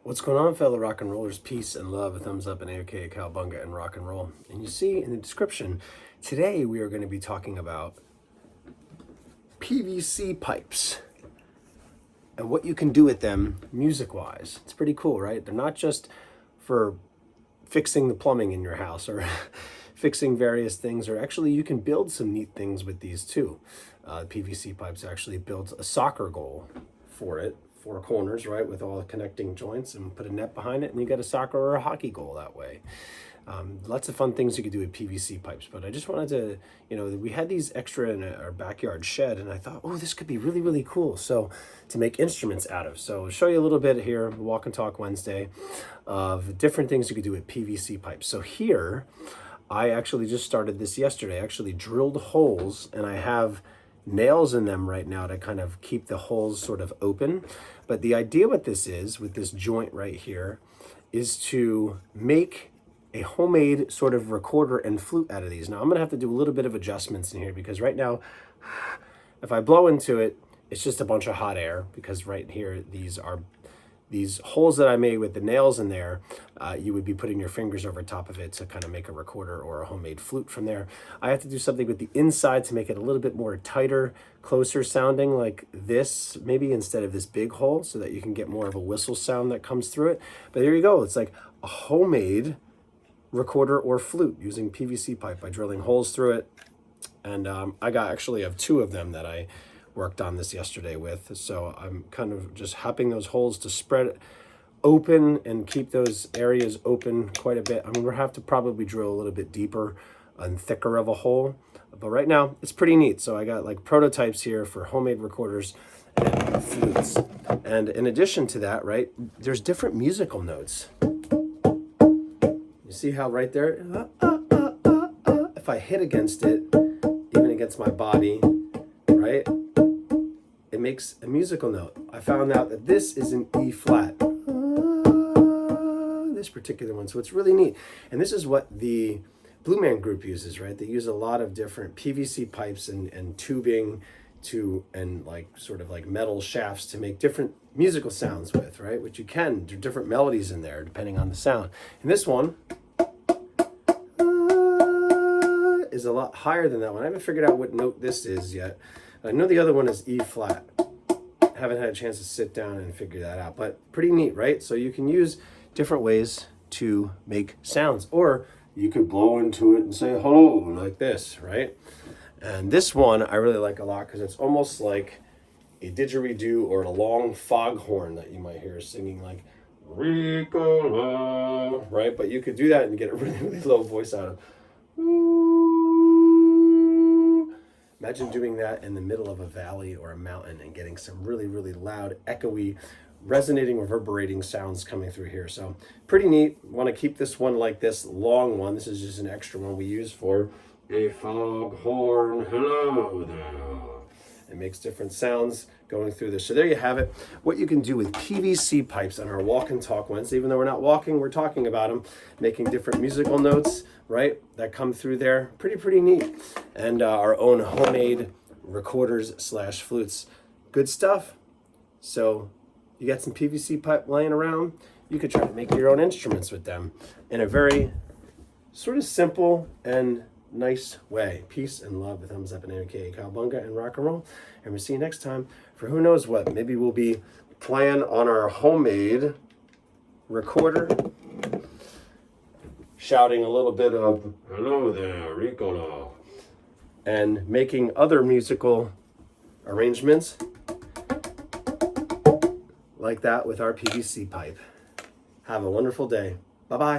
What's going on, fellow rock and rollers? Peace and love, a thumbs up, and a cowbunga and rock and roll. And you see in the description, today we are going to be talking about PVC pipes and what you can do with them music-wise. It's pretty cool, right? They're not just for fixing the plumbing in your house or fixing various things, or actually you can build some neat things with these too. PVC pipes actually builds a soccer goal for it. 4 corners, right, with all the connecting joints, and put a net behind it, and you get a soccer or a hockey goal that way. Lots of fun things you could do with PVC pipes, but I just wanted to, we had these extra in our backyard shed, and I thought, oh, this could be really, really cool. So to make instruments out of. So I'll show you a little bit here, Walk and Talk Wednesday, of different things you could do with PVC pipes. So here, I actually just started this yesterday. I actually drilled holes, and I have nails in them right now to kind of keep the holes sort of open. But the idea with this is, with this joint right here, is to make a homemade sort of recorder and flute out of these. Now I'm gonna have to do a little bit of adjustments in here, because right now, if I blow into it, it's just a bunch of hot air, because right here, these holes that I made with the nails in there, you would be putting your fingers over top of it to kind of make a recorder or a homemade flute from there. I have to do something with the inside to make it a little bit more tighter, closer sounding, like this, maybe instead of this big hole, so that you can get more of a whistle sound that comes through it. But there you go. It's like a homemade recorder or flute using PVC pipe by drilling holes through it. And I actually have 2 of them that I worked on this yesterday with. So I'm kind of just hopping those holes to spread it open and keep those areas open quite a bit. I'm gonna have to probably drill a little bit deeper and thicker of a hole, but right now it's pretty neat. So I got like prototypes here for homemade recorders and flutes. And in addition to that, right, there's different musical notes. You see how right there, if I hit against it, even against my body, right, it makes a musical note. I found out that this is an E flat, this particular one. So it's really neat. And this is what the Blue Man Group uses, right? They use a lot of different PVC pipes and tubing and like sort of like metal shafts to make different musical sounds with, right? Which you can, there are different melodies in there depending on the sound. And this one is a lot higher than that one. I haven't figured out what note this is yet. I know the other one is E flat. Haven't had a chance to sit down and figure that out, but pretty neat, right? So you can use different ways to make sounds, or you could blow into it and say hello like this, right? And this one I really like a lot because it's almost like a didgeridoo or a long foghorn that you might hear singing, like Ricola, right? But you could do that and get a really, really low voice out of. Imagine doing that in the middle of a valley or a mountain and getting some really, really loud, echoey, resonating, reverberating sounds coming through here. So pretty neat. Want to keep this one like this long one. This is just an extra one we use for a foghorn. Hello there. It makes different sounds going through this. So there you have it. What you can do with PVC pipes on our Walk and Talk Wednesday. Even though we're not walking, we're talking about them, making different musical notes, right, that come through there. Pretty neat. And our own homemade recorders / flutes. Good stuff. So you got some PVC pipe laying around, you could try to make your own instruments with them in a very sort of simple and nice way. Peace and love, a thumbs up, and aka cowbunga and rock and roll. And we'll see you next time for who knows what. Maybe we'll be playing on our homemade recorder, shouting a little bit of hello there, Ricola, and making other musical arrangements like that with our PVC pipe. Have a wonderful day. Bye-bye.